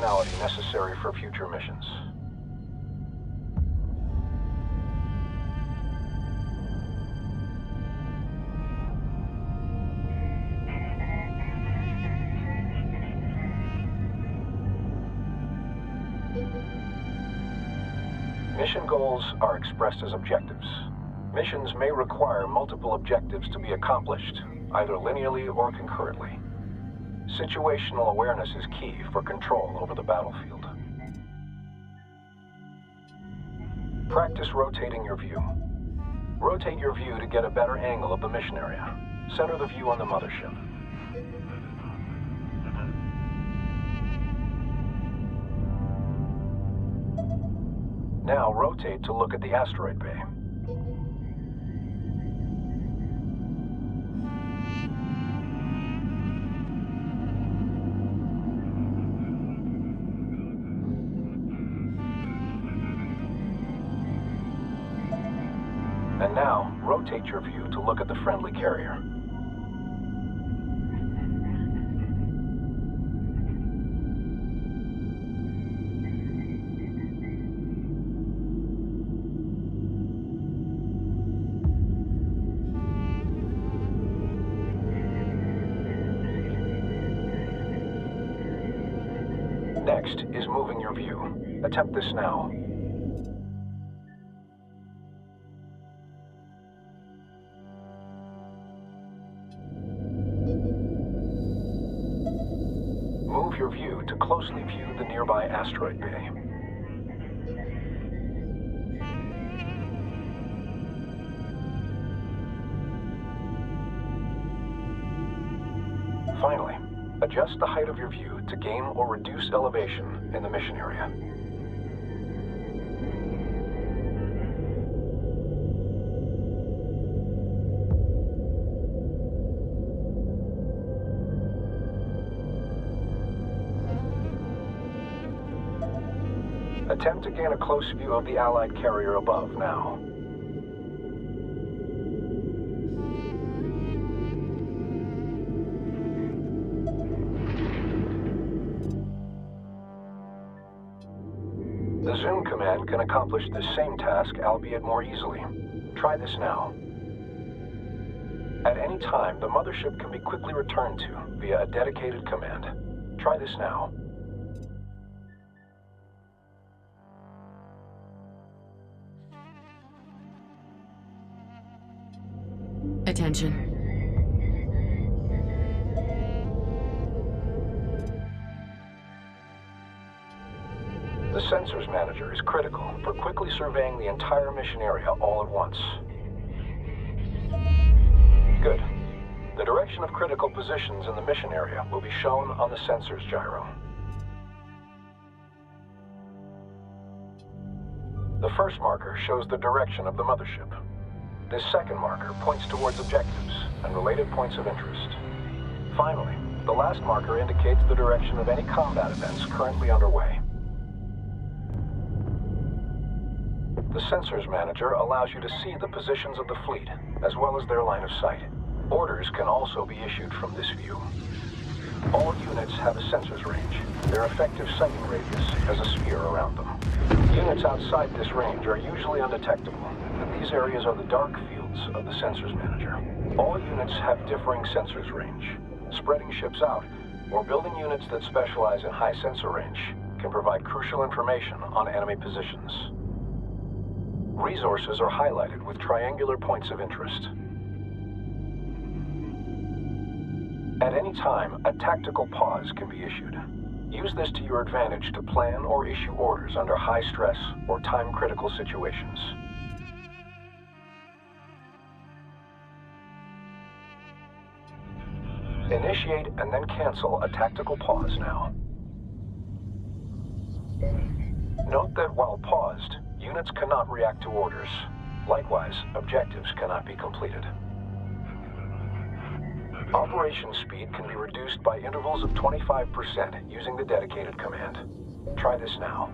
functionality necessary for future missions. Mission goals are expressed as objectives. Missions may require multiple objectives to be accomplished, either linearly or concurrently. Situational awareness is key for control over the battlefield. Practice rotating your view. Rotate your view to get a better angle of the mission area. Center the view on the mothership. Now rotate to look at the asteroid bay. And now, rotate your view to look at the friendly carrier. Next is moving your view. Attempt this now. Move your view to closely view the nearby asteroid bay. Finally, adjust the height of your view to gain or reduce elevation in the mission area. Attempt to gain a close view of the Allied carrier above now. The zoom command can accomplish this same task, albeit more easily. Try this now. At any time, the mothership can be quickly returned to via a dedicated command. Try this now. Attention. The Sensors Manager is critical for quickly surveying the entire mission area all at once. Good. The direction of critical positions in the mission area will be shown on the sensors gyro. The first marker shows the direction of the mothership. This second marker points towards objectives and related points of interest. Finally, the last marker indicates the direction of any combat events currently underway. The Sensors Manager allows you to see the positions of the fleet, as well as their line of sight. Orders can also be issued from this view. All units have a sensors range. Their effective sighting radius has a sphere around them. Units outside this range are usually undetectable, and these areas are the dark fields of the Sensors Manager. All units have differing sensors range. Spreading ships out, or building units that specialize in high sensor range, can provide crucial information on enemy positions. Resources are highlighted with triangular points of interest. At any time, a tactical pause can be issued. Use this to your advantage to plan or issue orders under high stress or time-critical situations. Initiate and then cancel a tactical pause now. Note that while paused, units cannot react to orders. Likewise, objectives cannot be completed. Operation speed can be reduced by intervals of 25% using the dedicated command. Try this now.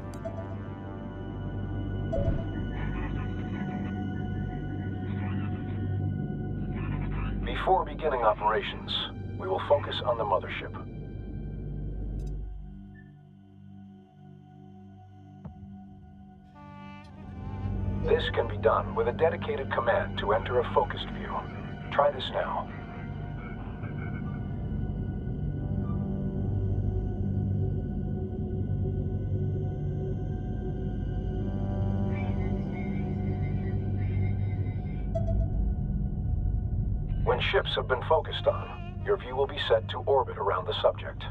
Before beginning operations, we will focus on the mothership. This can be done with a dedicated command to enter a focused view. Try this now. When ships have been focused on, your view will be set to orbit around the subject.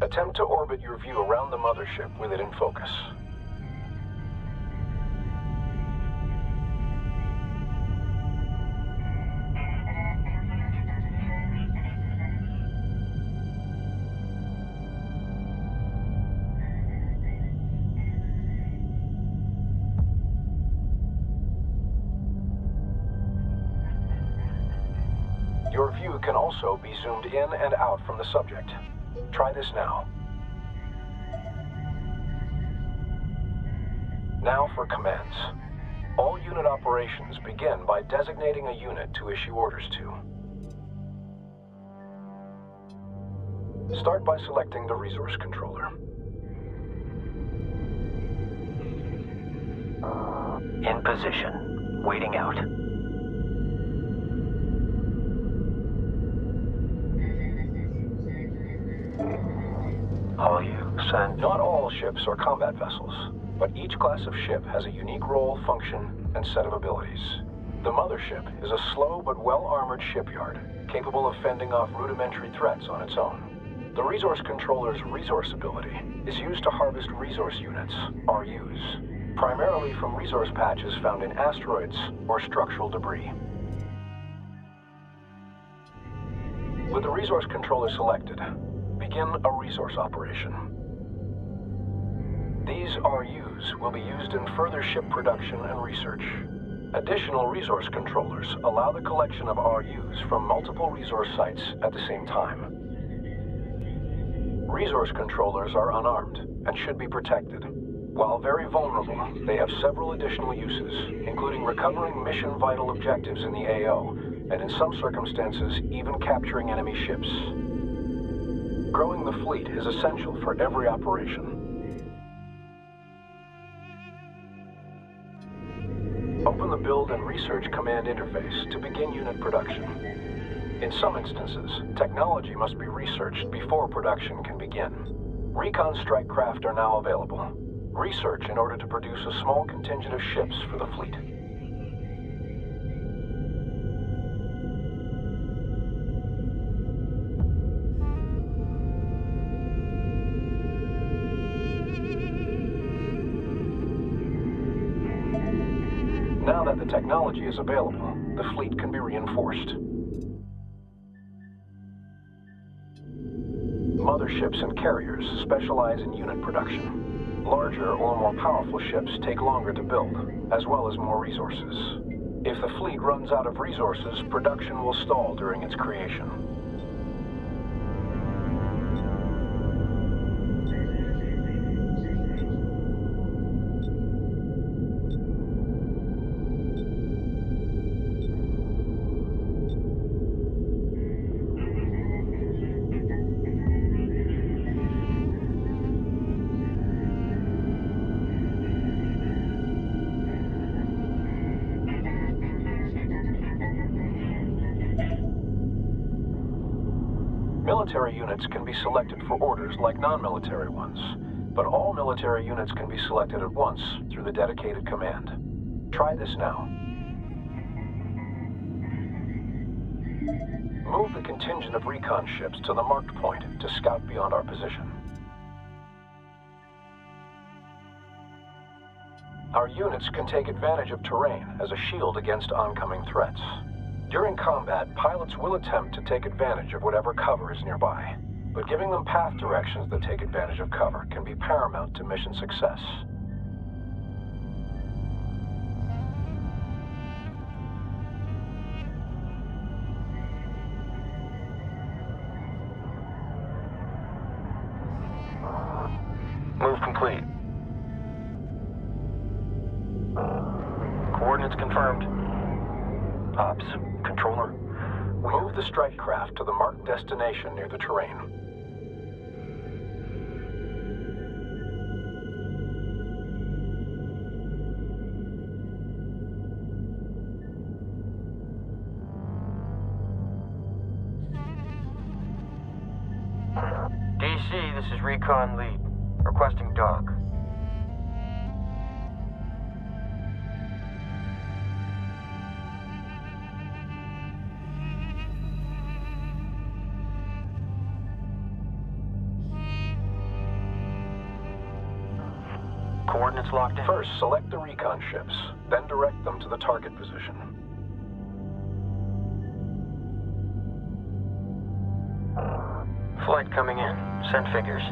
Attempt to orbit your view around the mothership with it in focus. Your view can also be zoomed in and out from the subject. Try this now. Now for commands. All unit operations begin by designating a unit to issue orders to. Start by selecting the resource controller. In position. Waiting out. All you send. Not all ships are combat vessels, but each class of ship has a unique role, function, and set of abilities. The mothership is a slow but well-armored shipyard, capable of fending off rudimentary threats on its own. The resource controller's resource ability is used to harvest resource units, RUs, primarily from resource patches found in asteroids or structural debris. With the resource controller selected, begin a resource operation. These RUs will be used in further ship production and research. Additional resource controllers allow the collection of RUs from multiple resource sites at the same time. Resource controllers are unarmed and should be protected. While very vulnerable, they have several additional uses, including recovering mission-vital objectives in the AO, and in some circumstances, even capturing enemy ships. Growing the fleet is essential for every operation. Open the Build and Research Command interface to begin unit production. In some instances, technology must be researched before production can begin. Recon strike craft are now available. Research in order to produce a small contingent of ships for the fleet. Now that the technology is available, the fleet can be reinforced. Motherships and carriers specialize in unit production. Larger or more powerful ships take longer to build, as well as more resources. If the fleet runs out of resources, production will stall during its creation. Military units can be selected for orders like non-military ones, but all military units can be selected at once through the dedicated command. Try this now. Move the contingent of recon ships to the marked point to scout beyond our position. Our units can take advantage of terrain as a shield against oncoming threats. During combat, pilots will attempt to take advantage of whatever cover is nearby, but giving them path directions that take advantage of cover can be paramount to mission success. Move complete. Coordinates confirmed. Ops, controller. Move the strike craft to the marked destination near the terrain. this is Recon Lead. Requesting dock. Coordinates locked in. First, select the recon ships, then direct them to the target position. Flight coming in. Send figures.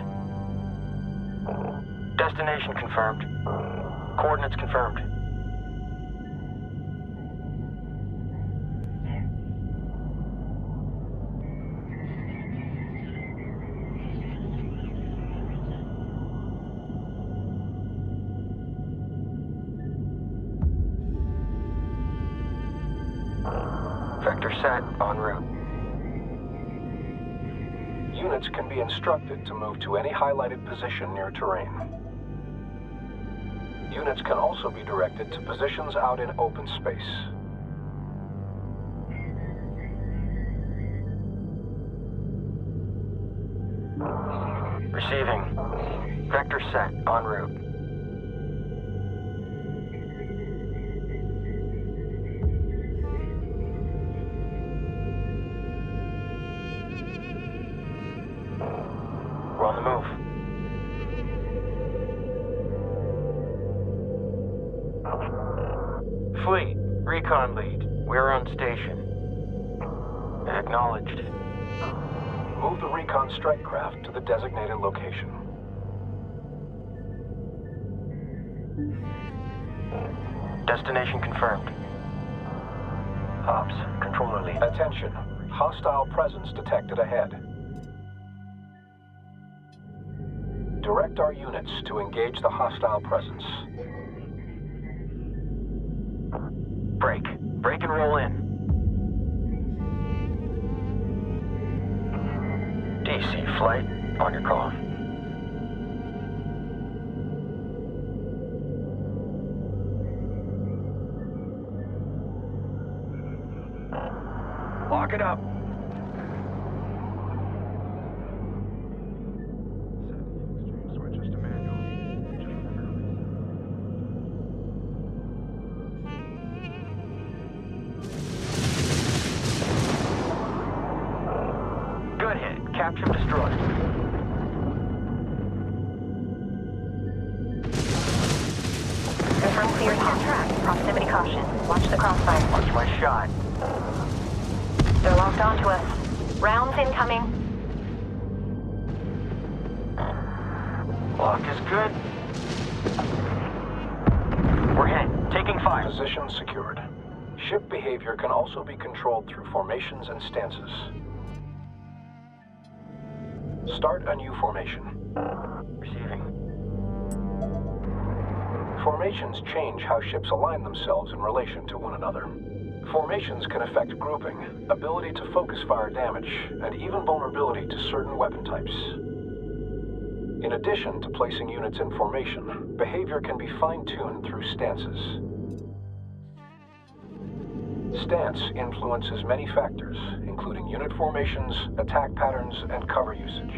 Destination confirmed. Coordinates confirmed. Vector set, en route. Units can be instructed to move to any highlighted position near terrain. Units can also be directed to positions out in open space. Receiving. Vector set, en route. We're on the move. Fleet, recon lead. We're on station. Acknowledged. Move the recon strike craft to the designated location. Destination confirmed. Ops, controller lead. Attention. Hostile presence detected ahead. Direct our units to engage the hostile presence. Break. Break and roll in. DC flight, on your call. Lock it up. Good hit. Capture destroyed. Confirm clear on track. Proximity caution. Watch the crossfire. Watch my shot. They're locked onto us. Rounds incoming. Lock is good. We're hit. Taking fire. Position secured. Ship behavior can also be controlled through formations and stances. Start a new formation. Receiving. Formations change how ships align themselves in relation to one another. Formations can affect grouping, ability to focus fire damage, and even vulnerability to certain weapon types. In addition to placing units in formation, behavior can be fine-tuned through stances. Stance influences many factors, including unit formations, attack patterns, and cover usage.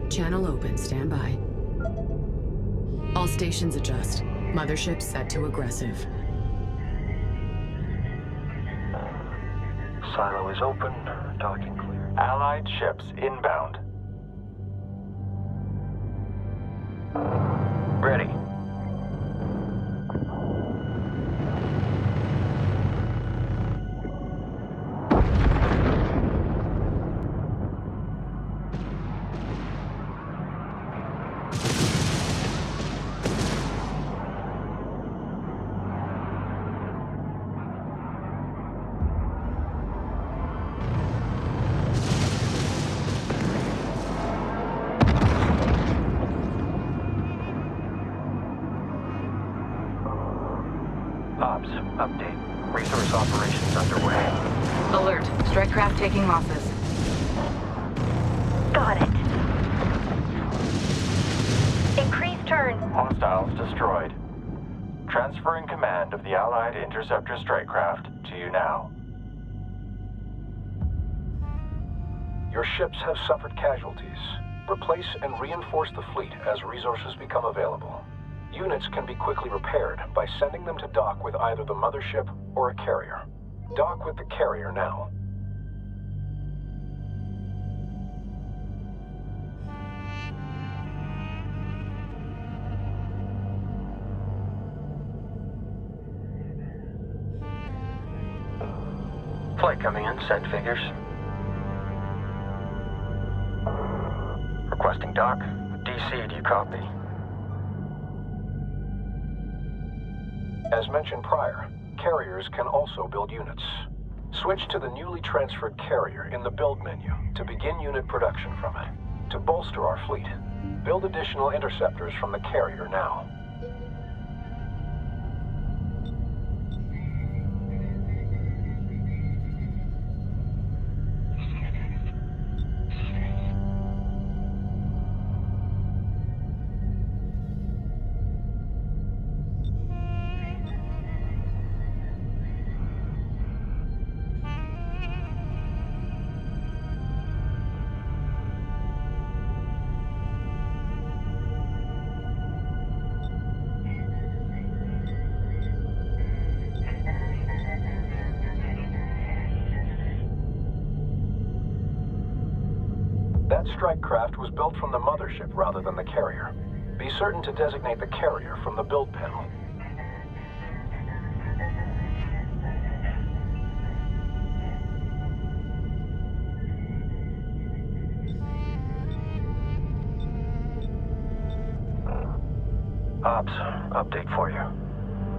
Channel open, stand by. All stations adjust. Mothership set to aggressive. Silo is open. Docking clear. Allied ships inbound. Ready. Ops, update. Resource operations underway. Alert. Strike craft taking losses. Got it. Increase turn. Hostiles destroyed. Transferring command of the Allied interceptor strike craft to you now. Your ships have suffered casualties. Replace and reinforce the fleet as resources become available. Units can be quickly repaired by sending them to dock with either the mothership or a carrier. Dock with the carrier now. Flight coming in, send figures. Requesting dock. DC, do you copy? As mentioned prior, carriers can also build units. Switch to the newly transferred carrier in the build menu to begin unit production from it. To bolster our fleet, build additional interceptors from the carrier now. That strike craft was built from the mothership rather than the carrier. Be certain to designate the carrier from the build panel. Ops, update for you.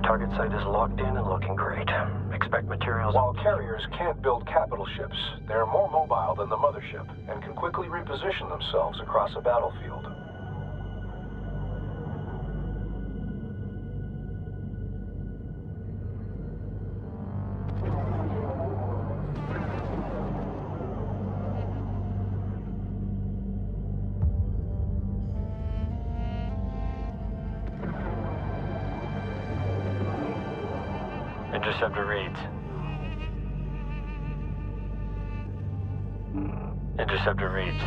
Target site is locked in and looking great. Expect materials. While carriers can't build capital ships, they're more mobile than the mothership and can quickly reposition themselves across a battlefield. Interceptor reads. Interceptor reads.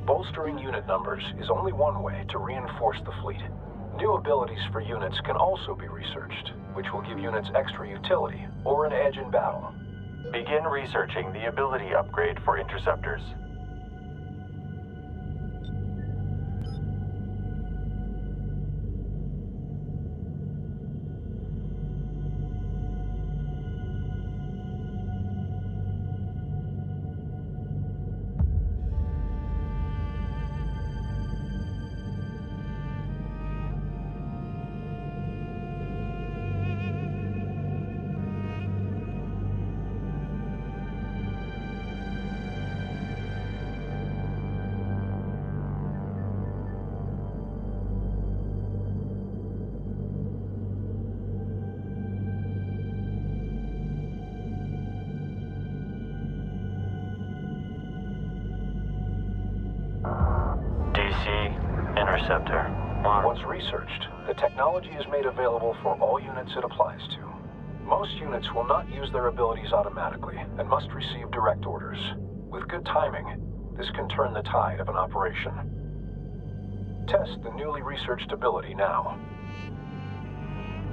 Bolstering unit numbers is only one way to reinforce the fleet. New abilities for units can also be researched, which will give units extra utility or an edge in battle. Begin researching the ability upgrade for interceptors. Interceptor. Once researched, the technology is made available for all units it applies to. Most units will not use their abilities automatically and must receive direct orders. With good timing, this can turn the tide of an operation. Test the newly researched ability now.